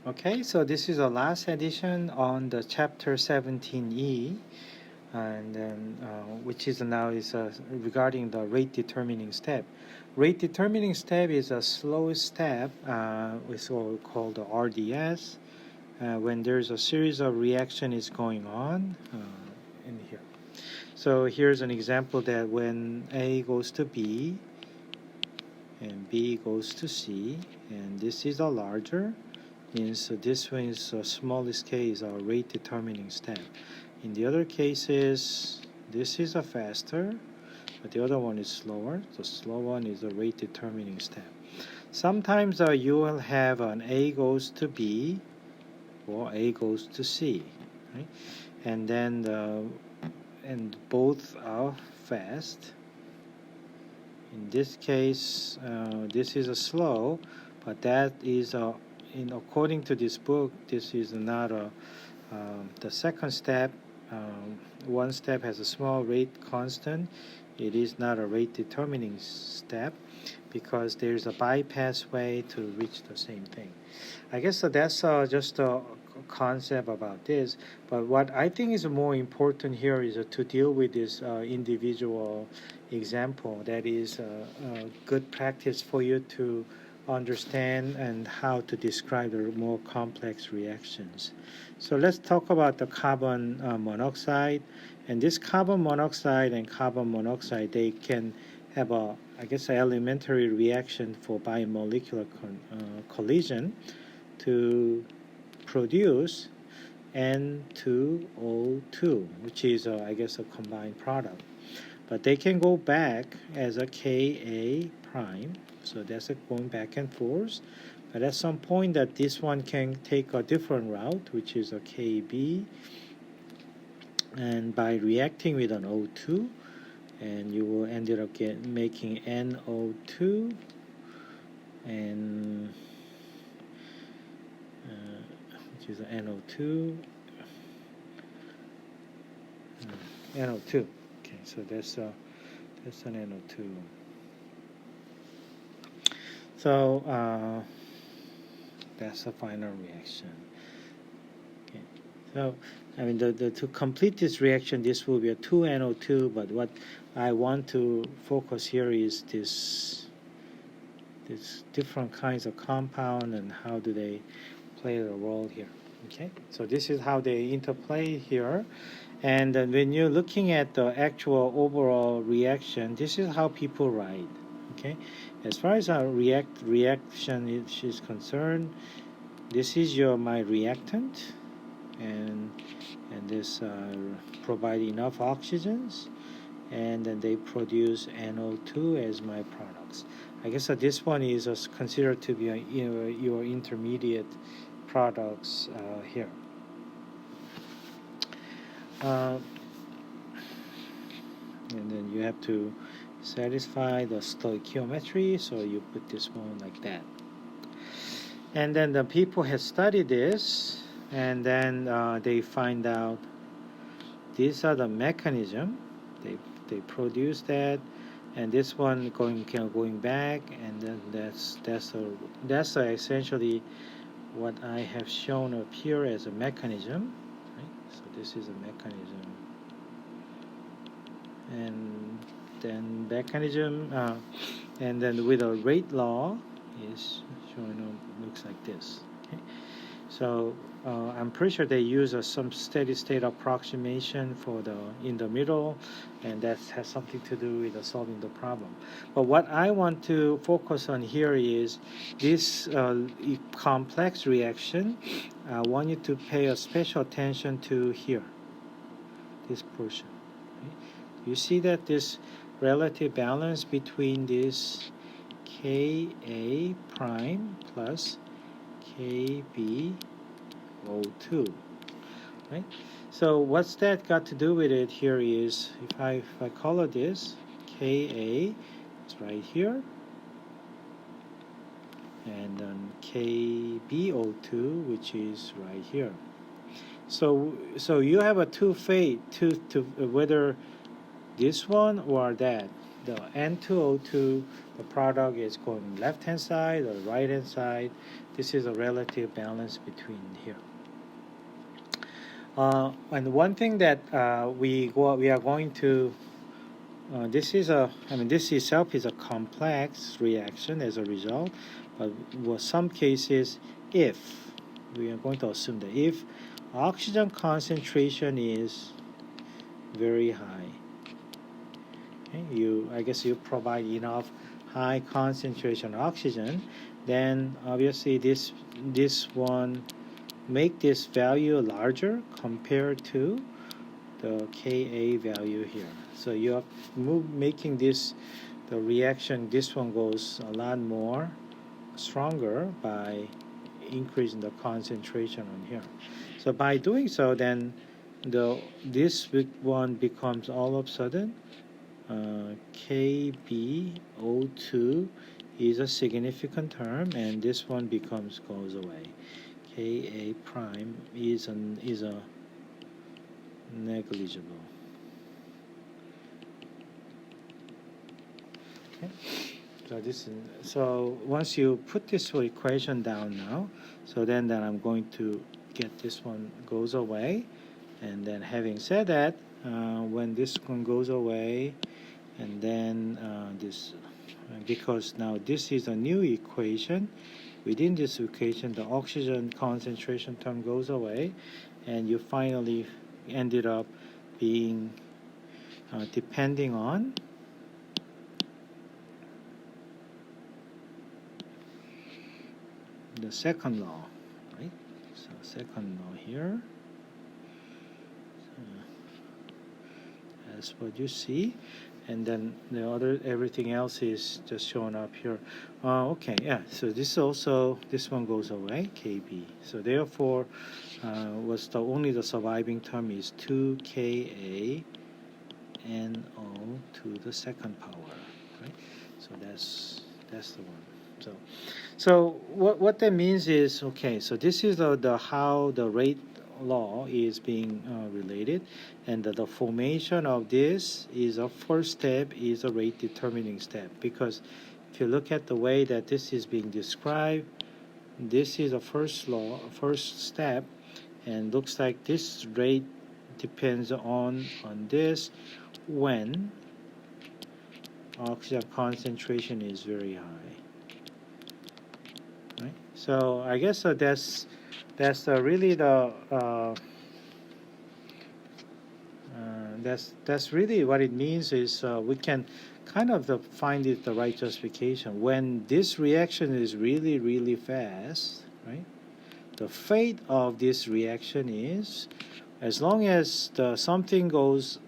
Okay, so this is the last edition on the chapter 17E, and then which is now regarding the rate determining step. Rate determining step is a slow step, it's called the RDS, when there's a series of reaction is going on in here. So here's an example that when A goes to B and B goes to C, and this is a larger, means this one is the smallest case, our rate determining step. In the other cases, this is a faster, but the other one is slower. The slow one is a rate determining step. Sometimes you will have an A goes to B or A goes to C, right? And then and both are fast. In this case, this is a slow, but that is according to this book, this is not the second step. One step has a small rate constant. It is not a rate determining step because there's a bypass way to reach the same thing. I guess that's just a concept about this. But what I think is more important here is to deal with this individual example. That is a good practice for you to understand and how to describe the more complex reactions. So let's talk about the carbon monoxide. And this carbon monoxide and carbon monoxide, they can have an elementary reaction for bimolecular collision to produce N2O2, which is, a combined product. But they can go back as a Ka prime, so that's going back and forth. But at some point that this one can take a different route, which is a Kb, and by reacting with an O2, and you will end up making NO2 and which is an NO2. NO2. Okay, so that's an NO2. So that's the final reaction. Okay. So to complete this reaction, this will be a 2NO2. But what I want to focus here is this different kinds of compound and how do they play a role here. Okay. So this is how they interplay here. And when you're looking at the actual overall reaction, this is how people write. Okay, as far as our reaction is concerned, this is my reactant, and this provide enough oxygens, and then they produce NO2 as my products. I guess this one is considered to be your intermediate products here. And then you have to satisfy the stoichiometry, so you put this one like that. And then the people have studied this, and then they find out these are the mechanism. They produce that, and this one going back, and then that's essentially what I have shown up here as a mechanism. So this is a mechanism, and then mechanism, and then with a rate law is showing up, looks like this. Okay, so I'm pretty sure they use some steady state approximation for in the middle, and that has something to do with solving the problem. But what I want to focus on here is this complex reaction. I want you to pay a special attention to here, this portion. Okay? You see that this relative balance between this Ka prime plus KbO2, right? So what's that got to do with it here is, if I color this, Ka is right here, and then KbO2, which is right here. So you have a two fate to whether this one or that. The N2O2, the product is going left hand side or right hand side. This is a relative balance between here. And one thing that we are going to this itself is a complex reaction as a result, but for some cases, if we are going to assume that if oxygen concentration is very high, okay, I guess you provide enough high concentration oxygen, then obviously this one make this value larger compared to the Ka value here. So you are making the reaction, this one goes a lot more stronger by increasing the concentration on here. So by doing so, then this one becomes all of a sudden KbO2 is a significant term, and this one goes away. Ka prime is a negligible. Okay. So once you put this equation down now, so then I'm going to get this one goes away, and then having said that, when this one goes away, and then because now this is a new equation, within this equation the oxygen concentration term goes away, and you finally ended up being depending on the second law, right? So second law here, so that's what you see, and then everything else is just shown up here. Okay, yeah, so this one goes away, Kb. So therefore only the surviving term is 2Ka NO to the second power, right? So that's the one. So what that means is, okay, so this is how the rate law is being related, and the formation of this is a first step, is a rate determining step, because if you look at the way that this is being described, this is a first step, and looks like this rate depends on this when oxygen concentration is very high. Right? So I guess that's really that's really what it means is we can kind of find it the right justification when this reaction is really, really fast, right? The fate of this reaction is, as long as something goes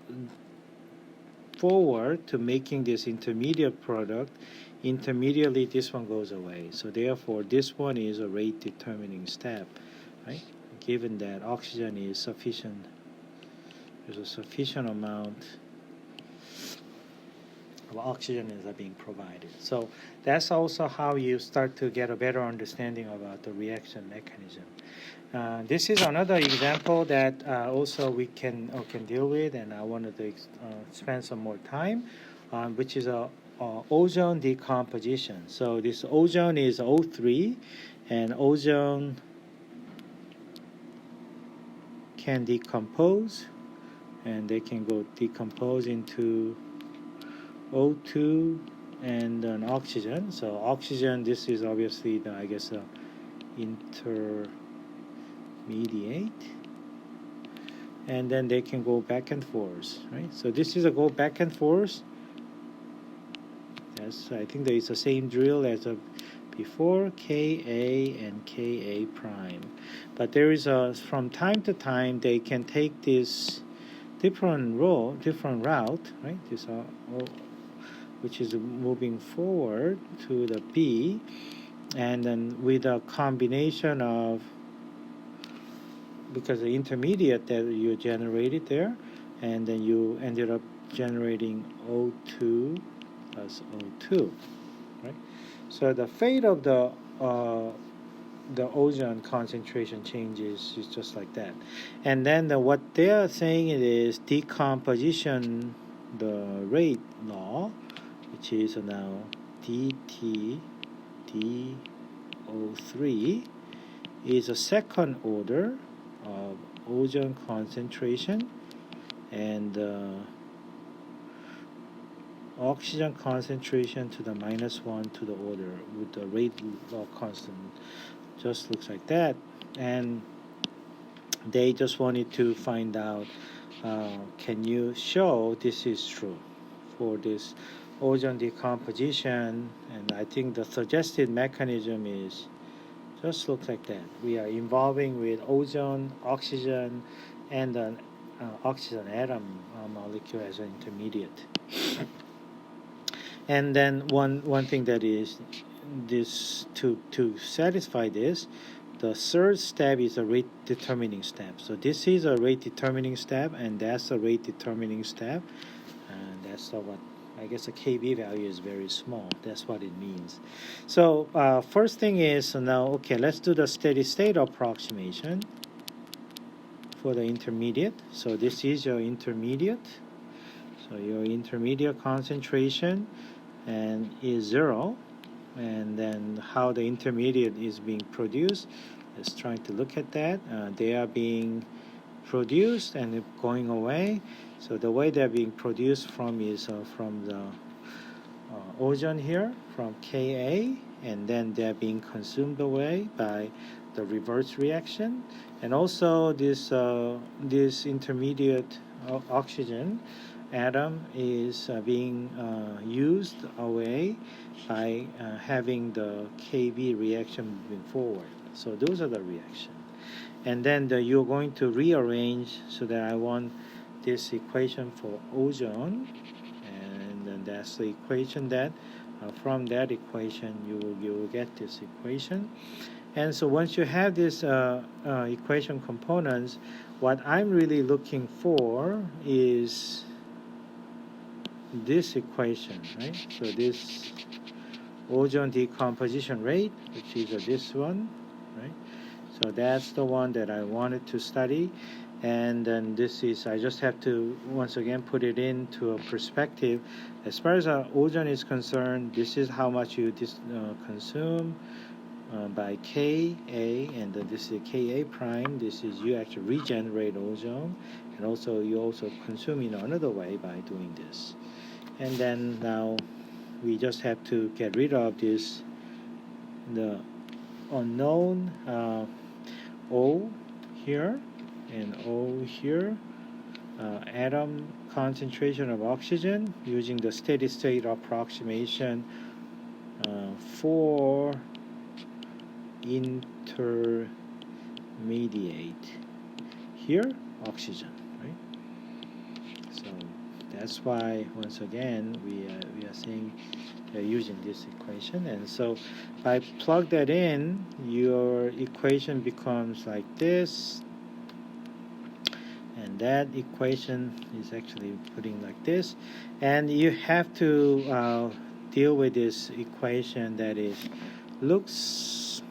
forward to making this intermediate product, intermediately this one goes away. So therefore this one is a rate determining step, right? Given that oxygen is sufficient, there's a sufficient amount of oxygen is being provided. So that's also how you start to get a better understanding about the reaction mechanism. This is another example that also we can deal with, and I wanted to spend some more time on, which is ozone decomposition. So this ozone is O3, and ozone can decompose, and they can go decompose into O2 and then oxygen. So oxygen, this is obviously intermediate, and then they can go back and forth, right? So this is a go back and forth. I think there is the same drill as before, Ka and Ka prime. But there is from time to time they can take this different route, right? This which is moving forward to the B, and then with a combination of, because the intermediate that you generated there, and then you ended up generating O2 plus O2, right? So the fate of the ozone concentration changes is just like that. And then what they are saying is decomposition, the rate law, which is now dt d O3 is a second order of ozone concentration and oxygen concentration to the -1 to the order with the rate law constant. Just looks like that. And they just wanted to find out, can you show this is true for this ozone decomposition? And I think the suggested mechanism is just looks like that. We are involving with ozone, oxygen, and an oxygen atom molecule as an intermediate. And then one thing that is this to satisfy this, the third step is a rate determining step. So this is a rate determining step, and that's a rate determining step, and that's what I guess the Kb value is very small. That's what it means. So first thing is now, okay, let's do the steady state approximation for the intermediate. So this is your intermediate. So your intermediate concentration and is 0. And then how the intermediate is being produced, let's try to look at that. They are being produced and going away. So the way they're being produced from is from the ozone here, from Ka, and then they're being consumed away by the reverse reaction. And also this intermediate oxygen atom is being used away by having the Kb reaction moving forward. So those are the reactions. And then you're going to rearrange so that I want this equation for ozone, and then that's the equation that from that equation you will get this equation. And so once you have this equation components, what I'm really looking for is this equation, right? So this ozone decomposition rate, which is this one, right? So that's the one that I wanted to study. And then this is, I just have to once again put it into a perspective. As far as ozone is concerned, this is how much you consume by Ka, and this is Ka prime. This is you actually regenerate ozone, and also you also consume in another way by doing this. And then now we just have to get rid of this, the unknown O here and O here, atom concentration of oxygen using the steady state approximation for intermediate here oxygen, right? So that's why once again we are saying using this equation. And so if I plug that in, your equation becomes like this, and that equation is actually putting like this. And you have to deal with this equation that is looks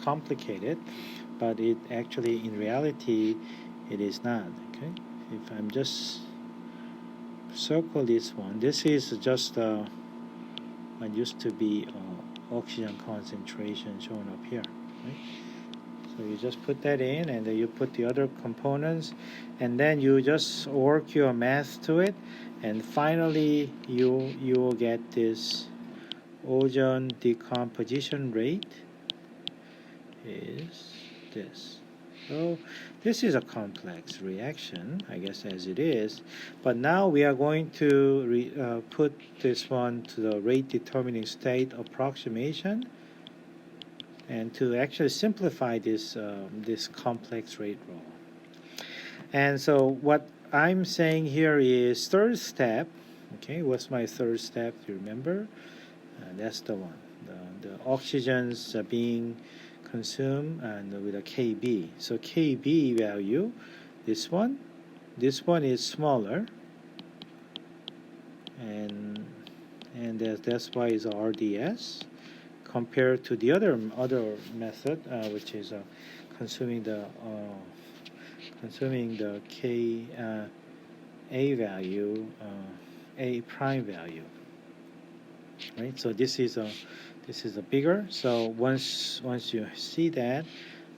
complicated, but it actually in reality it is not. Okay, if I'm just circle this one, this is just what used to be oxygen concentration shown up here, right? So you just put that in, and then you put the other components, and then you just work your math to it, and finally you will get this ozone decomposition rate is this. So this is a complex reaction, I guess, as it is. But now we are going to put this one to the rate determining state approximation, and to actually simplify this this complex rate law. And so what I'm saying here is third step. Okay, what's my third step? Do you remember? That's the one. The oxygens are being consumed and with a Kb. So Kb value, this one is smaller, and that's why it's RDS compared to the other method, which is consuming the Ka value, A prime value. Right. So this is This is a bigger. So once you see that,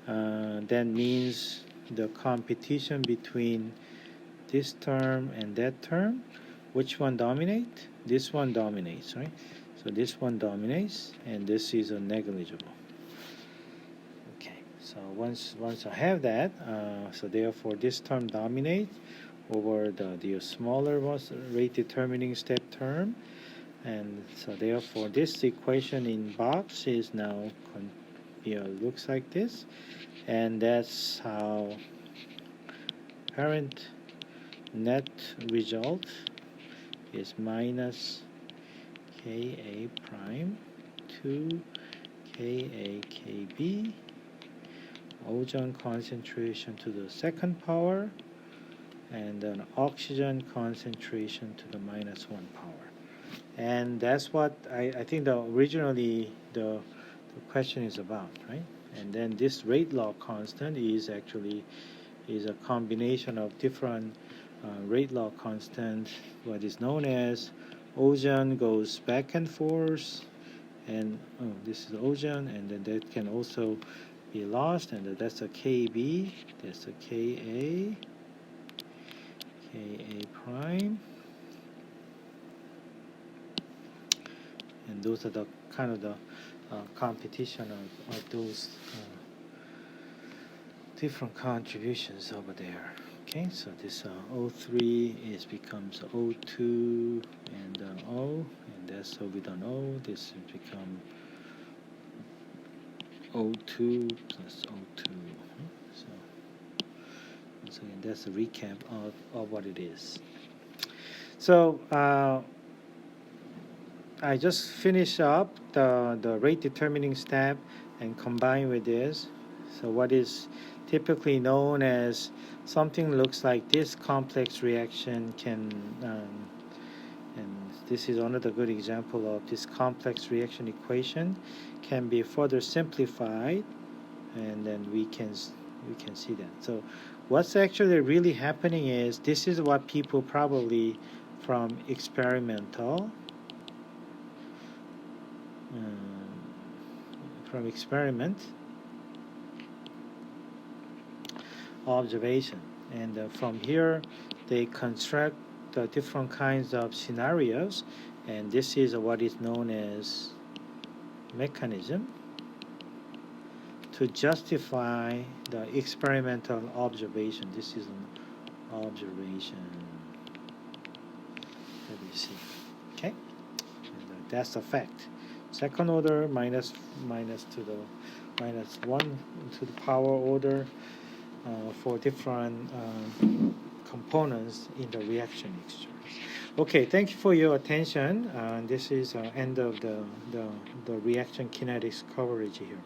that means the competition between this term and that term, which one dominates? This one dominates, right? So this one dominates, and this is a negligible. Okay, so once I have that, so therefore this term dominates over the smaller rate determining step term, and so therefore this equation in box is now looks like this, and that's how apparent net result is minus Ka prime 2 Ka ozone concentration to the second power, and then oxygen concentration to the minus 1 power. And that's what I think originally the question is about, right? And then this rate law constant is actually a combination of different rate law constant, what is known as ozone goes back and forth, and this is ozone, and then that can also be lost, and that's a Kb, that's a Ka prime, and those are the kind of the competition of those different contributions over there. Okay, so this O3 becomes O2 and O, and that's so we don't know. This has become O2 plus O2. So once again, that's a recap of what it is. So I just finished up the rate determining step and combine with this. So what is typically known as something looks like this complex reaction can, and this is another good example of this complex reaction equation, can be further simplified, and then we can see that. So what's actually really happening is this is what people probably from experimental observation, and from here they construct the different kinds of scenarios, and this is what is known as mechanism to justify the experimental observation. This is an observation that we see. Okay, and that's a fact. Second order minus to the minus 1 to the power order for different components in the reaction mixture. Okay, thank you for your attention. This is end of the reaction kinetics coverage here.